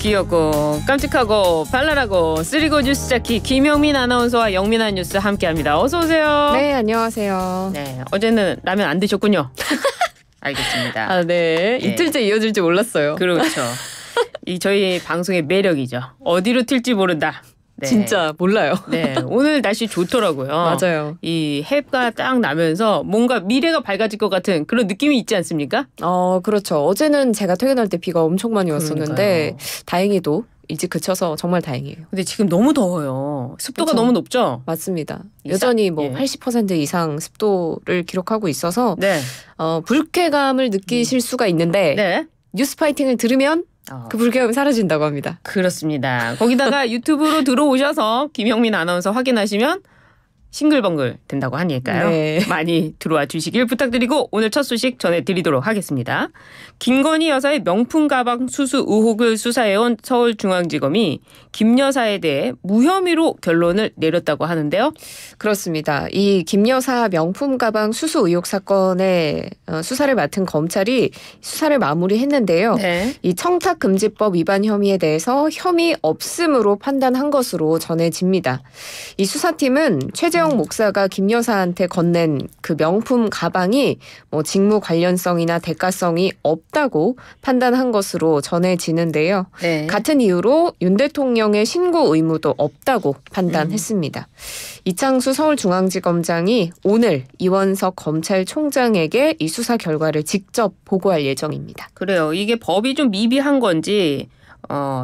귀엽고 깜찍하고 발랄하고 쓰리고 뉴스 자키 김영민 아나운서와 영민한 뉴스 함께합니다. 어서 오세요. 네, 안녕하세요. 네, 어제는 라면 안 드셨군요. 알겠습니다. 아, 네. 이틀째 이어질 줄 몰랐어요. 그렇죠. 이 저희 방송의 매력이죠. 어디로 튈지 모른다. 네. 진짜 몰라요. 네, 오늘 날씨 좋더라고요. 맞아요. 이 해가 딱 나면서 뭔가 미래가 밝아질 것 같은 그런 느낌이 있지 않습니까? 그렇죠. 어제는 제가 퇴근할 때 비가 엄청 많이 왔었는데 그러니까요. 다행히도 이제 그쳐서 정말 다행이에요. 근데 지금 너무 더워요. 습도가 그쵸? 너무 높죠? 맞습니다. 여전히 뭐 예. 80% 이상 습도를 기록하고 있어서 네. 불쾌감을 느끼실 수가 있는데 네. 뉴스파이팅을 들으면 그 불쾌감이 사라진다고 합니다. 그렇습니다. 거기다가 유튜브로 들어오셔서 김영민 아나운서 확인하시면 싱글벙글 된다고 하니까요. 네. 많이 들어와 주시길 부탁드리고 오늘 첫 소식 전해드리도록 하겠습니다. 김건희 여사의 명품 가방 수수 의혹을 수사해온 서울중앙지검이 김 여사에 대해 무혐의로 결론을 내렸다고 하는데요. 그렇습니다. 이 김 여사 명품 가방 수수 의혹 사건의 수사를 맡은 검찰이 수사를 마무리했는데요. 네. 이 청탁금지법 위반 혐의에 대해서 혐의 없음으로 판단한 것으로 전해집니다. 이 수사팀은 최재형 목사가 김 여사한테 건넨 그 명품 가방이 뭐 직무 관련성이나 대가성이 없다고 판단한 것으로 전해지는데요. 네. 같은 이유로 윤 대통령의 신고 의무도 없다고 판단했습니다. 이창수 서울중앙지검장이 오늘 이원석 검찰총장에게 이 수사 결과를 직접 보고할 예정입니다. 그래요. 이게 법이 좀 미비한 건지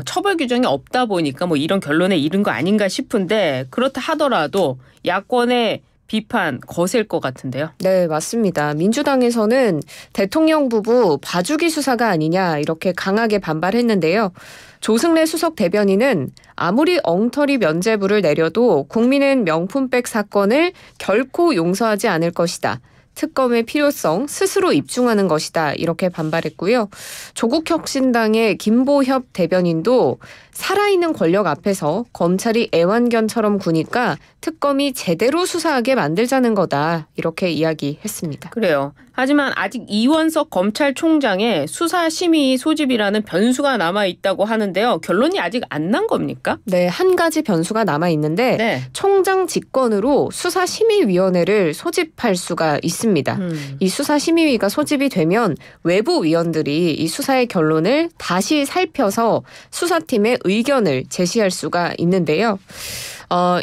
처벌 규정이 없다 보니까 뭐 이런 결론에 이른 거 아닌가 싶은데 그렇다 하더라도 야권의 비판 거셀 것 같은데요. 네, 맞습니다. 민주당에서는 대통령 부부 봐주기 수사가 아니냐 이렇게 강하게 반발했는데요. 조승래 수석 대변인은 아무리 엉터리 면죄부를 내려도 국민은 명품백 사건을 결코 용서하지 않을 것이다. 특검의 필요성 스스로 입증하는 것이다. 이렇게 반발했고요. 조국혁신당의 김보협 대변인도 살아있는 권력 앞에서 검찰이 애완견처럼 구니까 특검이 제대로 수사하게 만들자는 거다. 이렇게 이야기했습니다. 그래요. 하지만 아직 이원석 검찰총장의 수사심의 소집이라는 변수가 남아있다고 하는데요. 결론이 아직 안 난 겁니까? 네, 한 가지 변수가 남아있는데 네. 총장 직권으로 수사심의위원회를 소집할 수가 있습니다. 이 수사심의위가 소집이 되면 외부 위원들이 이 수사의 결론을 다시 살펴서 수사팀의 의견을 제시할 수가 있는데요.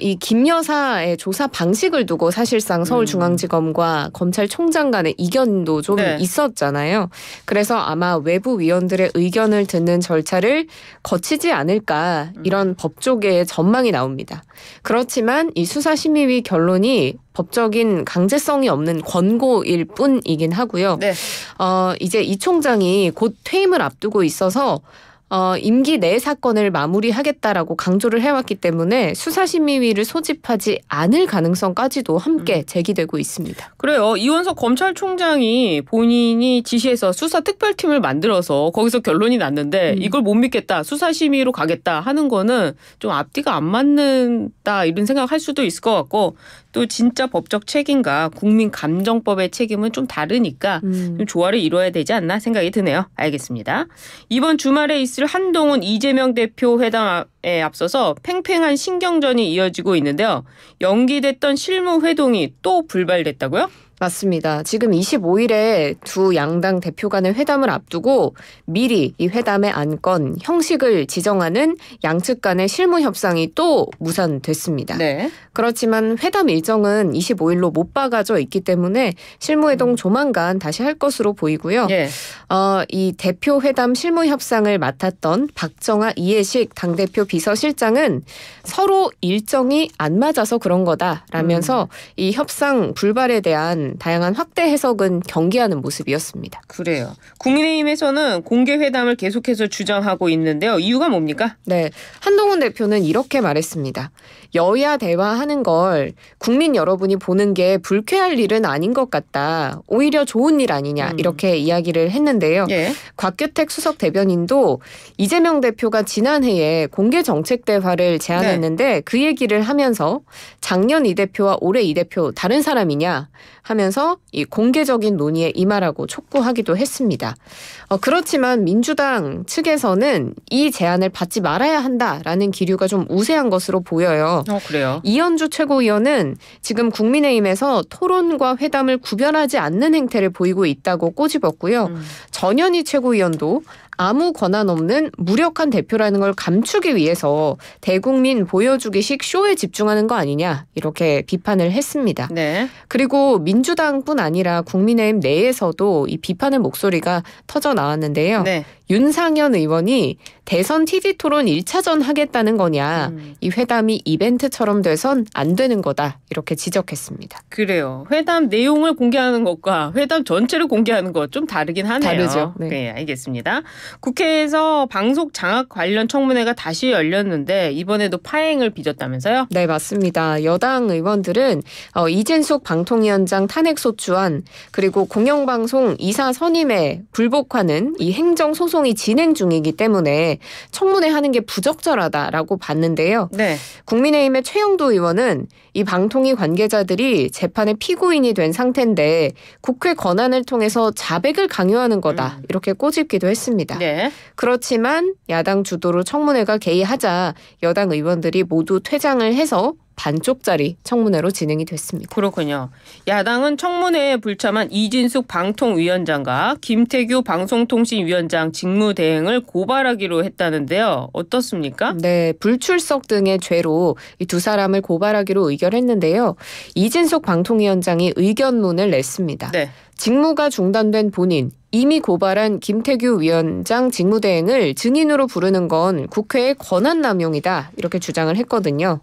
이 김 여사의 조사 방식을 두고 사실상 서울중앙지검과 검찰총장 간의 이견도 좀 네. 있었잖아요. 그래서 아마 외부 위원들의 의견을 듣는 절차를 거치지 않을까 이런 법조계의 전망이 나옵니다. 그렇지만 이 수사심의위 결론이 법적인 강제성이 없는 권고일 뿐이긴 하고요. 네. 이제 이 총장이 곧 퇴임을 앞두고 있어서 임기 내 사건을 마무리하겠다라고 강조를 해왔기 때문에 수사심의위를 소집하지 않을 가능성까지도 함께 제기되고 있습니다. 그래요. 이원석 검찰총장이 본인이 지시해서 수사특별팀을 만들어서 거기서 결론이 났는데 이걸 못 믿겠다. 수사심의로 가겠다 하는 거는 좀 앞뒤가 안 맞는다 이런 생각할 수도 있을 것 같고 또 진짜 법적 책임과 국민감정법의 책임은 좀 다르니까 좀 조화를 이뤄야 되지 않나 생각이 드네요. 알겠습니다. 이번 주말에 있을 한동훈 이재명 대표 회담에 앞서서 팽팽한 신경전이 이어지고 있는데요. 연기됐던 실무회동이 또 불발됐다고요? 맞습니다. 지금 25일에 두 양당 대표 간의 회담을 앞두고 미리 이 회담의 안건, 형식을 지정하는 양측 간의 실무 협상이 또 무산됐습니다. 네. 그렇지만 회담 일정은 25일로 못 박아져 있기 때문에 실무회동 조만간 다시 할 것으로 보이고요. 예. 이 대표 회담 실무 협상을 맡았던 박정아 이해식 당대표 비서실장은 서로 일정이 안 맞아서 그런 거다라면서 이 협상 불발에 대한 다양한 확대 해석은 경계하는 모습이었습니다. 그래요. 국민의힘에서는 공개 회담을 계속해서 주장하고 있는데요. 이유가 뭡니까? 네, 한동훈 대표는 이렇게 말했습니다. 여야 대화하는 걸 국민 여러분이 보는 게 불쾌할 일은 아닌 것 같다. 오히려 좋은 일 아니냐 이렇게 이야기를 했는데요. 예. 곽규택 수석 대변인도 이재명 대표가 지난해에 공개 정책 대화를 제안했는데 그 얘기를 하면서 작년 이 대표와 올해 이 대표 다른 사람이냐 하면서 이 공개적인 논의에 임하라고 촉구하기도 했습니다. 그렇지만 민주당 측에서는 이 제안을 받지 말아야 한다라는 기류가 좀 우세한 것으로 보여요. 그래요. 이현주 최고위원은 지금 국민의힘에서 토론과 회담을 구별하지 않는 행태를 보이고 있다고 꼬집었고요. 전현희 최고위원도 아무 권한 없는 무력한 대표라는 걸 감추기 위해서 대국민 보여주기식 쇼에 집중하는 거 아니냐 이렇게 비판을 했습니다. 네. 그리고 민주당뿐 아니라 국민의힘 내에서도 이 비판의 목소리가 터져 나왔는데요. 네. 윤상현 의원이 대선 TV토론 1차전 하겠다는 거냐. 이 회담이 이벤트처럼 돼선 안 되는 거다. 이렇게 지적했습니다. 그래요. 회담 내용을 공개하는 것과 회담 전체를 공개하는 것 좀 다르긴 하네요. 다르죠. 네, 알겠습니다. 국회에서 방송 장악 관련 청문회가 다시 열렸는데 이번에도 파행을 빚었다면서요? 네, 맞습니다. 여당 의원들은 이진숙 방통위원장 탄핵소추안 그리고 공영방송 이사 선임에 불복하는 이 행정소송이 진행 중이기 때문에 청문회 하는 게 부적절하다라고 봤는데요. 네. 국민의힘의 최영도 의원은 이 방통위 관계자들이 재판의 피고인이 된 상태인데 국회 권한을 통해서 자백을 강요하는 거다. 이렇게 꼬집기도 했습니다. 네. 그렇지만 야당 주도로 청문회가 개의하자 여당 의원들이 모두 퇴장을 해서 반쪽짜리 청문회로 진행이 됐습니다. 그렇군요. 야당은 청문회에 불참한 이진숙 방통위원장과 김태규 방송통신위원장 직무대행을 고발하기로 했다는데요. 어떻습니까? 네, 불출석 등의 죄로 이 두 사람을 고발하기로 의결했는데요. 이진숙 방통위원장이 의견문을 냈습니다. 네. 직무가 중단된 본인, 이미 고발한 김태규 위원장 직무대행을 증인으로 부르는 건 국회의 권한남용이다 이렇게 주장을 했거든요.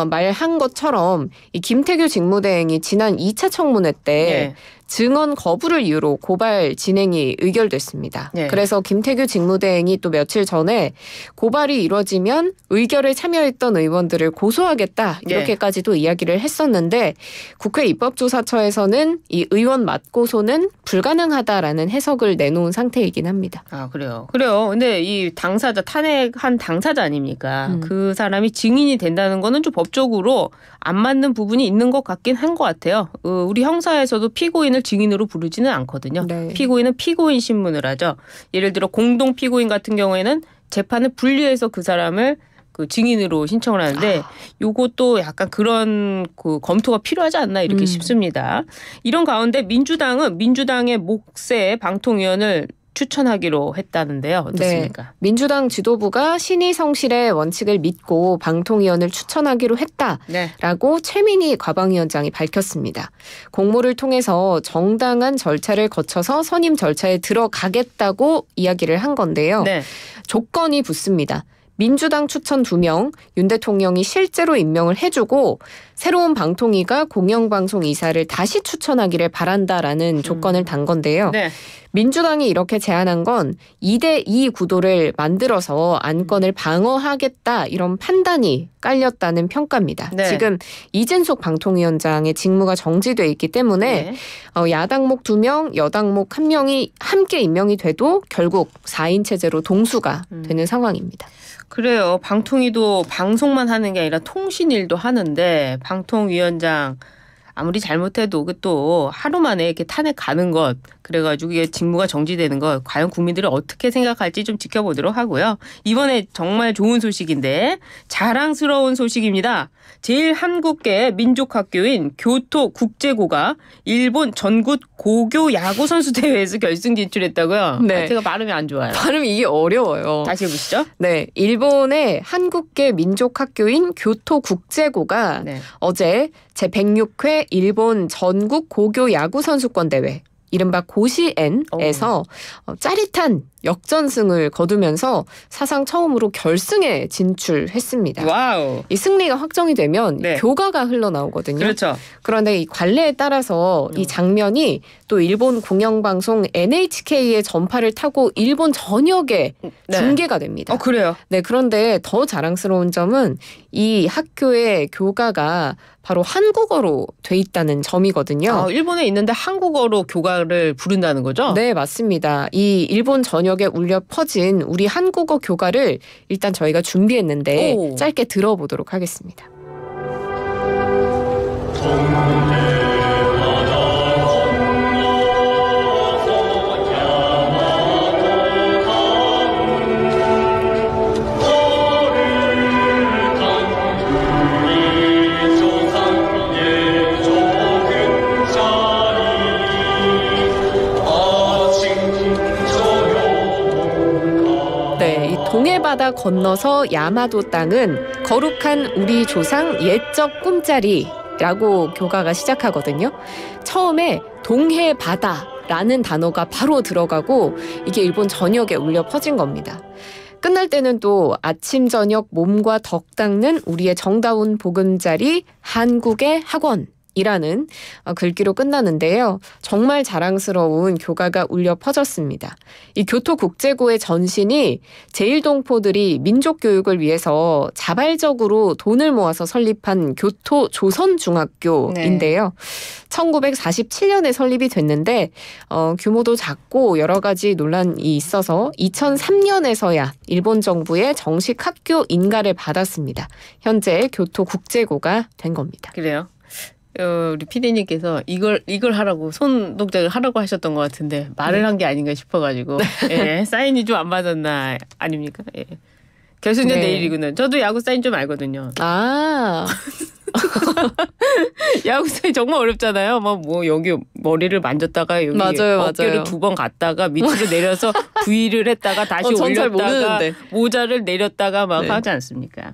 말한 것처럼 이 김태규 직무대행이 지난 2차 청문회 때 증언 거부를 이유로 고발 진행이 의결됐습니다. 네. 그래서 김태규 직무대행이 또 며칠 전에 고발이 이뤄지면 의결에 참여했던 의원들을 고소하겠다 이렇게까지도 이야기를 했었는데 국회 입법조사처에서는 이 의원 맞고소는 불가능하다라는 해석을 내놓은 상태이긴 합니다. 아, 그래요. 그래요. 근데 이 당사자 탄핵한 당사자 아닙니까? 그 사람이 증인이 된다는 거는 좀 법적으로 안 맞는 부분이 있는 것 같긴 한 것 같아요. 우리 형사에서도 피고인을 증인으로 부르지는 않거든요. 네. 피고인은 피고인 신문을 하죠. 예를 들어 공동 피고인 같은 경우에는 재판을 분리해서 그 사람을 그 증인으로 신청을 하는데 요것도 약간 그런 그 검토가 필요하지 않나 이렇게 싶습니다. 이런 가운데 민주당은 민주당의 몫의 방통위원을 추천하기로 했다는데요. 어떻습니까? 네. 민주당 지도부가 신의 성실의 원칙을 믿고 방통위원을 추천하기로 했다라고 최민희 과방위원장이 밝혔습니다. 공모를 통해서 정당한 절차를 거쳐서 선임 절차에 들어가겠다고 이야기를 한 건데요. 네. 조건이 붙습니다. 민주당 추천 2명, 윤 대통령이 실제로 임명을 해주고 새로운 방통위가 공영방송 이사를 다시 추천하기를 바란다라는 조건을 단 건데요. 네. 민주당이 이렇게 제안한 건 2대2 구도를 만들어서 안건을 방어하겠다 이런 판단이 깔렸다는 평가입니다. 네. 지금 이진숙 방통위원장의 직무가 정지돼 있기 때문에 야당목 2명, 여당목 1명이 함께 임명이 돼도 결국 4인 체제로 동수가 되는 상황입니다. 그래요. 방통위도 방송만 하는 게 아니라 통신 일도 하는데 방통위원장 아무리 잘못해도 그 또 하루 만에 이렇게 탄핵 가는 것 그래가지고 이게 직무가 정지되는 것 과연 국민들이 어떻게 생각할지 좀 지켜보도록 하고요. 이번에 정말 좋은 소식인데 자랑스러운 소식입니다. 제1한국계 민족학교인 교토국제고가 일본 전국 고교 야구 선수 대회에서 결승 진출했다고요. 네. 제가 발음이 안 좋아요. 발음이 이게 어려워요. 다시 해보시죠. 네, 일본의 한국계 민족학교인 교토국제고가 어제 제106회 일본 전국 고교 야구 선수권 대회 이른바 고시엔에서 짜릿한 역전승을 거두면서 사상 처음으로 결승에 진출했습니다. 와우. 이 승리가 확정이 되면 네. 교가가 흘러나오거든요. 그렇죠. 그런데 이 관례에 따라서 이 장면이 또 일본 공영방송 NHK의 전파를 타고 일본 전역에 네. 중계가 됩니다. 그래요. 네, 그런데 더 자랑스러운 점은 이 학교의 교가가 바로 한국어로 돼 있다는 점이거든요. 일본에 있는데 한국어로 교가를 부른다는 거죠? 네, 맞습니다. 이 일본 전역에 울려 퍼진 우리 한국어 교가를 일단 저희가 준비했는데 짧게 들어보도록 하겠습니다. 동해바다 건너서 야마도 땅은 거룩한 우리 조상 옛적 꿈자리라고 교가가 시작하거든요. 처음에 동해바다라는 단어가 바로 들어가고 이게 일본 전역에 울려 퍼진 겁니다. 끝날 때는 또 아침 저녁 몸과 덕 닦는 우리의 정다운 보금자리 한국의 학원 이라는 글귀로 끝나는데요. 정말 자랑스러운 교가가 울려 퍼졌습니다. 이 교토국제고의 전신이 제1동포들이 민족교육을 위해서 자발적으로 돈을 모아서 설립한 교토조선중학교인데요. 1947년에 설립이 됐는데 규모도 작고 여러 가지 논란이 있어서 2003년에서야 일본 정부의 정식 학교 인가를 받았습니다. 현재 교토국제고가 된 겁니다. 그래요? 우리 PD님께서 이걸 하라고 손 동작을 하라고 하셨던 것 같은데 말을 한 게 아닌가 싶어가지고 예, 사인이 좀 안 맞았나 아닙니까? 예. 결승전 내일이구나. 저도 야구 사인 좀 알거든요. 야구 사인 정말 어렵잖아요. 뭐 여기 머리를 만졌다가 여기 어깨를 2번 갔다가 밑으로 내려서 V를 했다가 다시 올렸다가 모자를 내렸다가 막 하지 않습니까?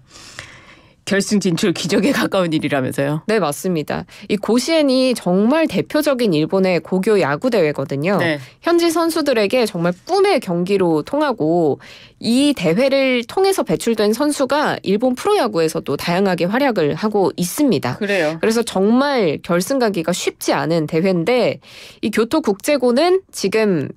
결승 진출 기적에 가까운 일이라면서요. 네, 맞습니다. 이 고시엔이 정말 대표적인 일본의 고교 야구 대회거든요. 네. 현지 선수들에게 정말 꿈의 경기로 통하고 이 대회를 통해서 배출된 선수가 일본 프로야구에서도 다양하게 활약을 하고 있습니다. 그래요. 그래서 정말 결승 가기가 쉽지 않은 대회인데 이 교토국제고는 지금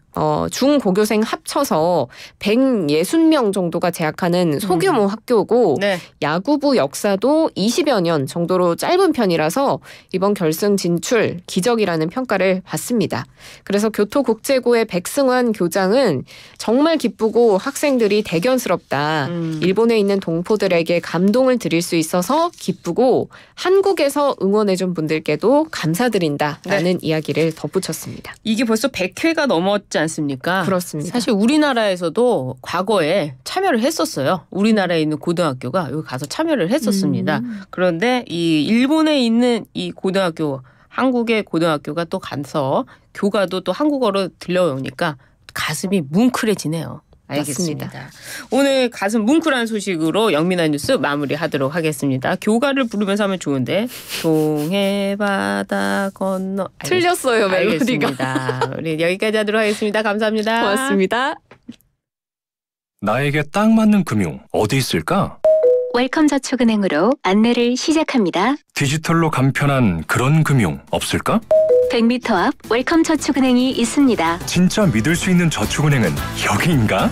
중고교생 합쳐서 160명 정도가 재학하는 소규모 학교고 야구부 역사도 20여 년 정도로 짧은 편이라서 이번 결승 진출 기적이라는 평가를 받습니다. 그래서 교토국제고의 백승환 교장은 정말 기쁘고 학생들이 대견스럽다. 일본에 있는 동포들에게 감동을 드릴 수 있어서 기쁘고 한국에서 응원해준 분들께도 감사드린다라는 이야기를 덧붙였습니다. 이게 벌써 100회가 넘었지 않습니까? 그렇습니다. 사실 우리나라에서도 과거에 참여를 했었어요. 우리나라에 있는 고등학교가 여기 가서 참여를 했었습니다. 그런데 이 일본에 있는 이 고등학교, 한국의 고등학교가 또 가서 교가도 또 한국어로 들려오니까 가슴이 뭉클해지네요. 알겠습니다. 맞습니다. 오늘 가슴 뭉클한 소식으로 영민한 뉴스 마무리하도록 하겠습니다. 교가를 부르면서 하면 좋은데 동해바다 건너 틀렸어요 멜로디가. 알겠습니다. 우리 여기까지 하도록 하겠습니다. 감사합니다. 고맙습니다. 나에게 딱 맞는 금융 어디 있을까? 웰컴저축은행으로 안내를 시작합니다. 디지털로 간편한 그런 금융 없을까? 100m 앞 웰컴저축은행이 있습니다. 진짜 믿을 수 있는 저축은행은 여기인가?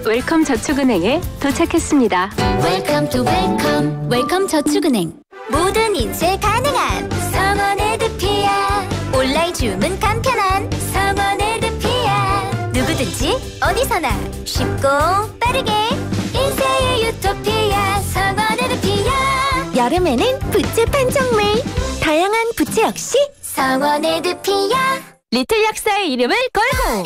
웰컴저축은행에 도착했습니다. 웰컴 투 웰컴 웰컴저축은행. 모든 인쇄 가능한 성원에드피아. 온라인 주문 간편한 성원에드피아. 누구든지 어디서나 쉽고 빠르게 인쇄의 유토피아 성원에드피아. 여름에는 부채 판촉물 다양한 부채 역시 성원에드피아. 리틀 약사의 이름을 걸고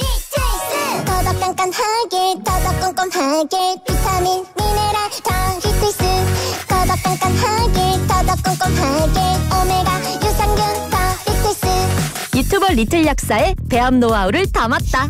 더더 깐깐하게 더더 꼼꼼하게 비타민 미네랄 다 히트스. 더더 깐깐하게 더더 꼼꼼하게 오메가 유산균 다 히트스. 유튜버 리틀 약사의 배합 노하우를 담았다.